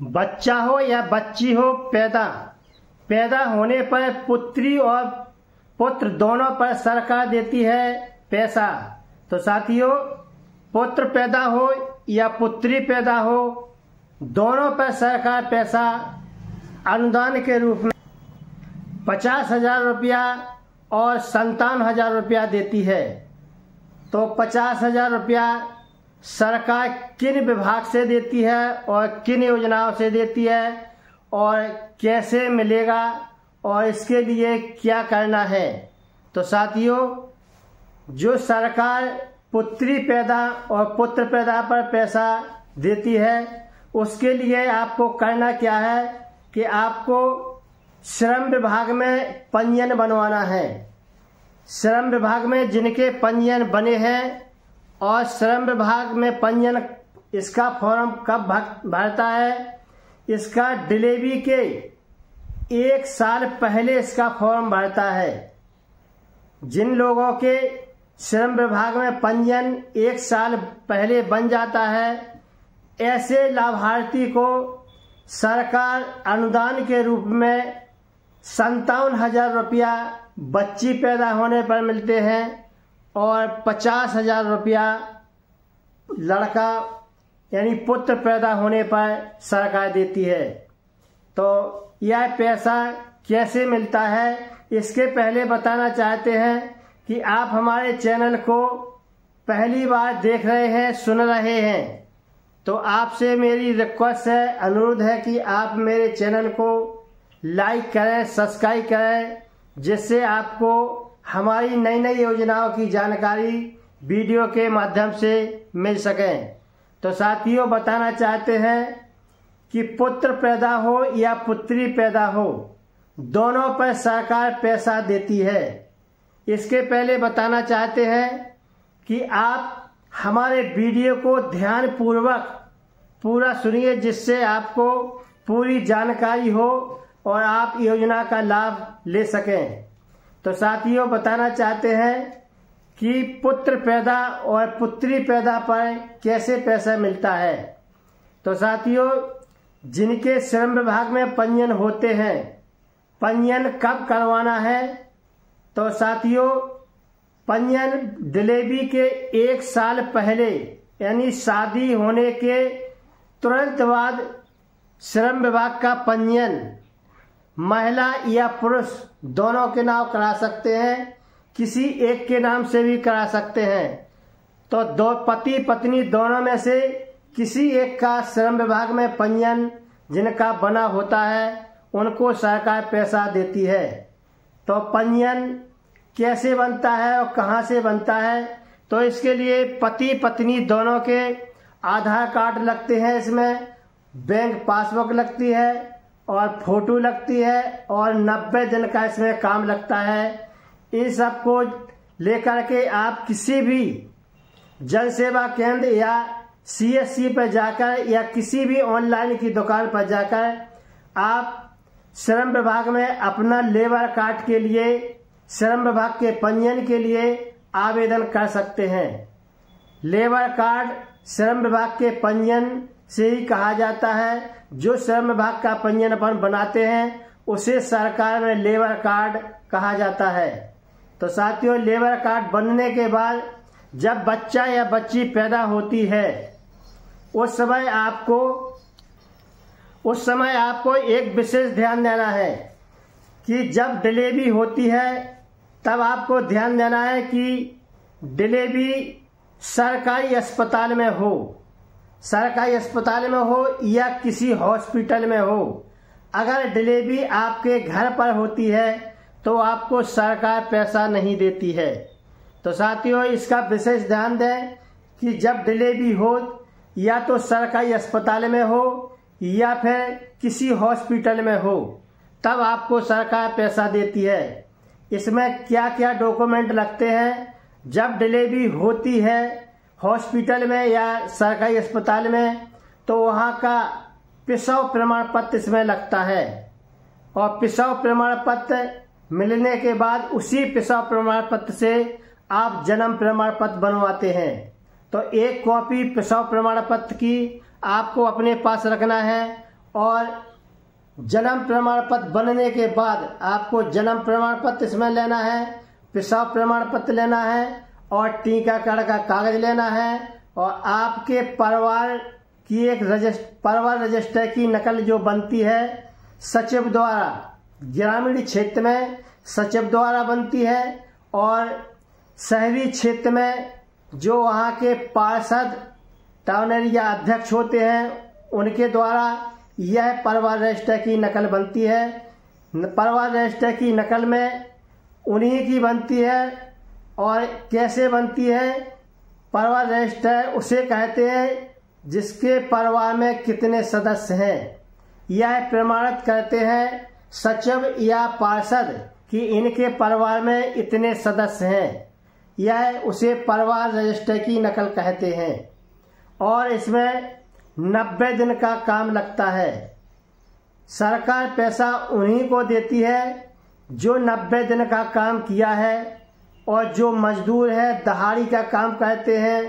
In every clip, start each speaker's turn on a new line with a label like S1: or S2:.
S1: बच्चा हो या बच्ची हो, पैदा होने पर पुत्री और पुत्र दोनों पर सरकार देती है पैसा। तो साथियों, पुत्र पैदा हो या पुत्री पैदा हो, दोनों पर सरकार पैसा अनुदान के रूप में 50,000 रुपया और 57,000 रुपया देती है। तो 50,000 रुपया सरकार किन विभाग से देती है और किन योजनाओं से देती है और कैसे मिलेगा और इसके लिए क्या करना है। तो साथियों, जो सरकार पुत्री पैदा और पुत्र पैदा पर पैसा देती है, उसके लिए आपको करना क्या है कि आपको श्रम विभाग में पंजीयन बनवाना है। श्रम विभाग में जिनके पंजीयन बने हैं और श्रम विभाग में पंजीयन, इसका फॉर्म कब भरता है, इसका डिलीवरी के 1 साल पहले इसका फॉर्म भरता है। जिन लोगों के श्रम विभाग में पंजीयन 1 साल पहले बन जाता है, ऐसे लाभार्थी को सरकार अनुदान के रूप में 57,000 रुपया बच्ची पैदा होने पर मिलते हैं और 50,000 रुपया लड़का यानी पुत्र पैदा होने पर सरकार देती है। तो यह पैसा कैसे मिलता है, इसके पहले बताना चाहते हैं कि आप हमारे चैनल को पहली बार देख रहे हैं, सुन रहे हैं, तो आपसे मेरी रिक्वेस्ट है, अनुरोध है कि आप मेरे चैनल को लाइक करें, सब्सक्राइब करें, जिससे आपको हमारी नई नई योजनाओं की जानकारी वीडियो के माध्यम से मिल सके। तो साथियों, बताना चाहते हैं कि पुत्र पैदा हो या पुत्री पैदा हो, दोनों पर सरकार पैसा देती है। इसके पहले बताना चाहते हैं कि आप हमारे वीडियो को ध्यान पूर्वक पूरा सुनिए, जिससे आपको पूरी जानकारी हो और आप योजना का लाभ ले सकें। तो साथियों, बताना चाहते हैं कि पुत्र पैदा और पुत्री पैदा पर कैसे पैसा मिलता है। तो साथियों, जिनके श्रम विभाग में पंजीयन होते हैं, पंजीयन कब करवाना है, तो साथियों, पंजीयन डिलीवरी के 1 साल पहले यानी शादी होने के तुरंत बाद श्रम विभाग का पंजीयन महिला या पुरुष दोनों के नाम करा सकते हैं, किसी एक के नाम से भी करा सकते हैं। तो दो पति पत्नी दोनों में से किसी एक का श्रम विभाग में पंजीयन जिनका बना होता है, उनको सरकार पैसा देती है। तो पंजीयन कैसे बनता है और कहां से बनता है, तो इसके लिए पति पत्नी दोनों के आधार कार्ड लगते हैं, इसमें बैंक पासबुक लगती है और फोटो लगती है और 90 दिन का इसमें काम लगता है। इन सब को लेकर के आप किसी भी जन सेवा केंद्र या CSC पर जाकर या किसी भी ऑनलाइन की दुकान पर जाकर आप श्रम विभाग में अपना लेबर कार्ड के लिए, श्रम विभाग के पंजीयन के लिए आवेदन कर सकते हैं। लेबर कार्ड श्रम विभाग के पंजीयन से ही कहा जाता है। जो श्रम विभाग का पंजीयन अपन बनाते हैं, उसे सरकार में लेबर कार्ड कहा जाता है। तो साथियों, लेबर कार्ड बनने के बाद जब बच्चा या बच्ची पैदा होती है, उस समय आपको एक विशेष ध्यान देना है कि जब डिलीवरी होती है, तब आपको ध्यान देना है कि डिलीवरी सरकारी अस्पताल में हो, सरकारी अस्पताल में हो या किसी हॉस्पिटल में हो। अगर डिलीवरी आपके घर पर होती है तो आपको सरकार पैसा नहीं देती है। तो साथियों, इसका विशेष ध्यान दें कि जब डिलीवरी हो, या तो सरकारी अस्पताल में हो या फिर किसी हॉस्पिटल में हो, तब आपको सरकार पैसा देती है। इसमें क्या क्या डॉक्यूमेंट लगते हैं, जब डिलीवरी होती है हॉस्पिटल में या सरकारी अस्पताल में, तो वहाँ का प्रसव प्रमाण पत्र इसमें लगता है। और प्रसव प्रमाण पत्र मिलने के बाद उसी प्रसव प्रमाण पत्र से आप जन्म प्रमाण पत्र बनवाते हैं। तो एक कॉपी प्रसव प्रमाण पत्र की आपको अपने पास रखना है और जन्म प्रमाण पत्र बनने के बाद आपको जन्म प्रमाण पत्र इसमें लेना है, पेशाब प्रमाण पत्र लेना है और टीकाकरण का कागज लेना है और आपके परिवार की एक परिवार रजिस्टर की नकल जो बनती है सचिव द्वारा, ग्रामीण क्षेत्र में सचिव द्वारा बनती है और शहरी क्षेत्र में जो वहाँ के पार्षद टाउन एरिया अध्यक्ष होते हैं उनके द्वारा यह परिवार रजिस्टर की नकल बनती है। परिवार रजिस्टर की नकल में उन्हीं की बनती है और कैसे बनती है, परिवार रजिस्टर उसे कहते हैं जिसके परिवार में कितने सदस्य हैं। यह प्रमाणित करते हैं सचिव या पार्षद कि इनके परिवार में इतने सदस्य हैं। यह उसे परिवार रजिस्टर की नकल कहते हैं और इसमें 90 दिन का काम लगता है। सरकार पैसा उन्हीं को देती है जो 90 दिन का काम किया है और जो मजदूर है दहाड़ी का काम करते हैं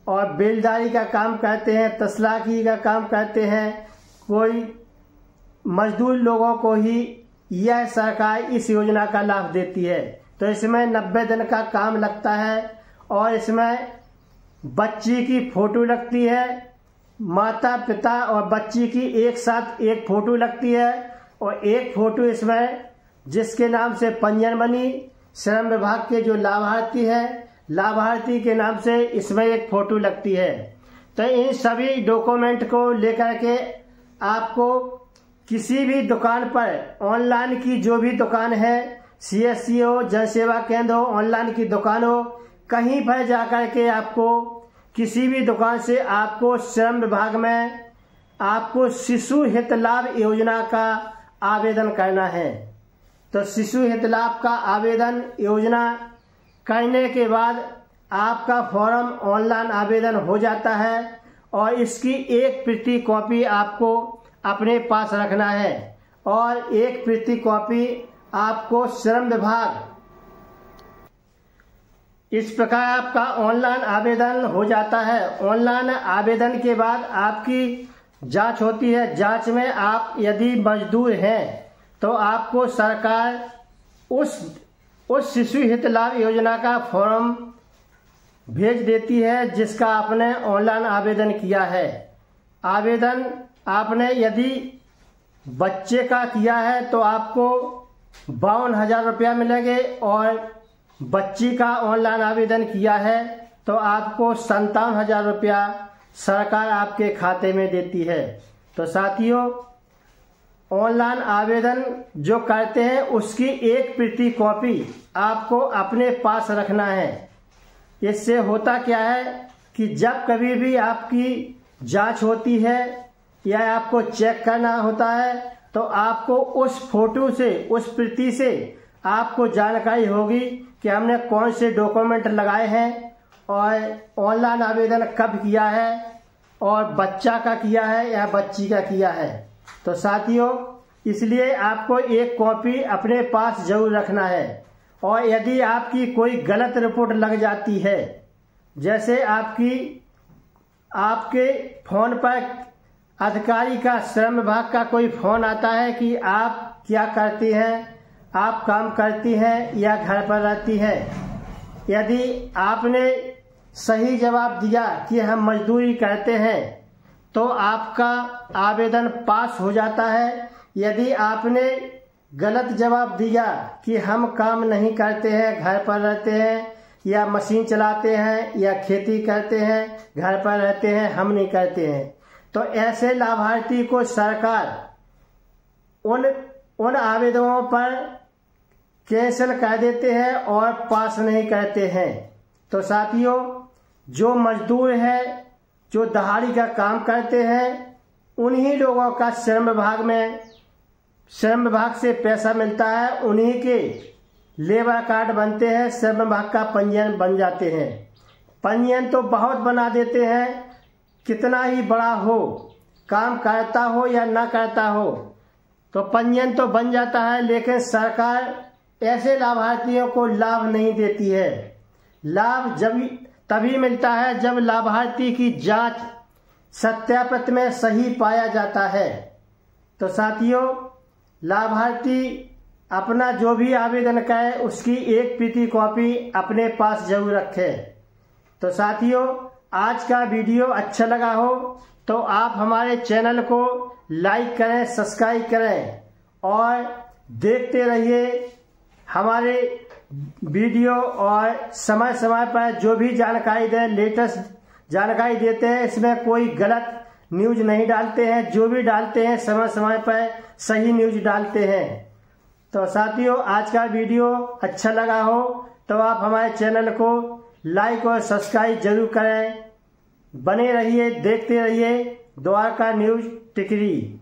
S1: और बेलदारी का काम करते हैं, तसलाकी का काम करते हैं, कोई मजदूर लोगों को ही यह सरकार इस योजना का लाभ देती है। तो इसमें 90 दिन का काम लगता है और इसमें बच्ची की फोटो लगती है, माता पिता और बच्ची की एक साथ एक फोटो लगती है और एक फोटो इसमें जिसके नाम से पंजीयन बनी श्रम विभाग के जो लाभार्थी है, लाभार्थी के नाम से इसमें एक फोटो लगती है। तो इन सभी डॉक्यूमेंट को लेकर के आपको किसी भी दुकान पर, ऑनलाइन की जो भी दुकान है, CSC हो, जन सेवा केंद्र हो, ऑनलाइन की दुकान हो, कहीं पर जाकर के आपको किसी भी दुकान से आपको श्रम विभाग में आपको शिशु हित लाभ योजना का आवेदन करना है। तो शिशु हित लाभ का आवेदन योजना करने के बाद आपका फॉर्म ऑनलाइन आवेदन हो जाता है और इसकी एक प्रति कॉपी आपको अपने पास रखना है और एक प्रति कॉपी आपको श्रम विभाग, इस प्रकार आपका ऑनलाइन आवेदन हो जाता है। ऑनलाइन आवेदन के बाद आपकी जांच होती है। जांच में आप यदि मजदूर हैं तो आपको सरकार उस शिशु हित लाभ योजना का फॉर्म भेज देती है जिसका आपने ऑनलाइन आवेदन किया है। आवेदन आपने यदि बच्चे का किया है तो आपको 52,000 रुपया मिलेंगे और बच्ची का ऑनलाइन आवेदन किया है तो आपको 57,000 रुपया सरकार आपके खाते में देती है। तो साथियों, ऑनलाइन आवेदन जो करते हैं उसकी एक प्रति कॉपी आपको अपने पास रखना है। इससे होता क्या है कि जब कभी भी आपकी जांच होती है या आपको चेक करना होता है तो आपको उस फोटो से, उस प्रति से आपको जानकारी होगी कि हमने कौन से डॉक्यूमेंट लगाए हैं और ऑनलाइन आवेदन कब किया है और बच्चा का किया है या बच्ची का किया है। तो साथियों, इसलिए आपको एक कॉपी अपने पास जरूर रखना है और यदि आपकी कोई गलत रिपोर्ट लग जाती है, जैसे आपके फोन पर अधिकारी का, श्रम विभाग का कोई फोन आता है कि आप क्या करती हैं, आप काम करती हैं या घर पर रहती हैं, यदि आपने सही जवाब दिया कि हम मजदूरी करते हैं तो आपका आवेदन पास हो जाता है। यदि आपने गलत जवाब दिया कि हम काम नहीं करते हैं, घर पर रहते हैं या मशीन चलाते हैं या खेती करते हैं, घर पर रहते हैं, हम नहीं करते हैं, तो ऐसे लाभार्थी को सरकार उन आवेदनों पर कैंसिल कर देते हैं और पास नहीं करते हैं। तो साथियों, जो मजदूर है, जो दहाड़ी का काम करते हैं, उन्हीं लोगों का श्रम विभाग से पैसा मिलता है, उन्हीं के लेबर कार्ड बनते हैं, श्रम विभाग का पंजीयन बन जाते हैं। पंजीयन तो बहुत बना देते हैं, कितना ही बड़ा हो, काम करता हो या ना करता हो, तो पंजीयन तो बन जाता है, लेकिन सरकार ऐसे लाभार्थियों को लाभ नहीं देती है। लाभ तभी मिलता है जब लाभार्थी की जांच सत्यापित में सही पाया जाता है। तो साथियों, लाभार्थी अपना जो भी आवेदन करे उसकी एक प्रति कॉपी अपने पास जरूर रखे। तो साथियों, आज का वीडियो अच्छा लगा हो तो आप हमारे चैनल को लाइक करें, सब्सक्राइब करें और देखते रहिए हमारे वीडियो। और समय समय पर जो भी जानकारी दें, लेटेस्ट जानकारी देते हैं, इसमें कोई गलत न्यूज नहीं डालते हैं। जो भी डालते हैं समय समय पर सही न्यूज डालते हैं। तो साथियों, आज का वीडियो अच्छा लगा हो तो आप हमारे चैनल को लाइक और सब्सक्राइब जरूर करें। बने रहिए, देखते रहिए द्वारका न्यूज टिकरी।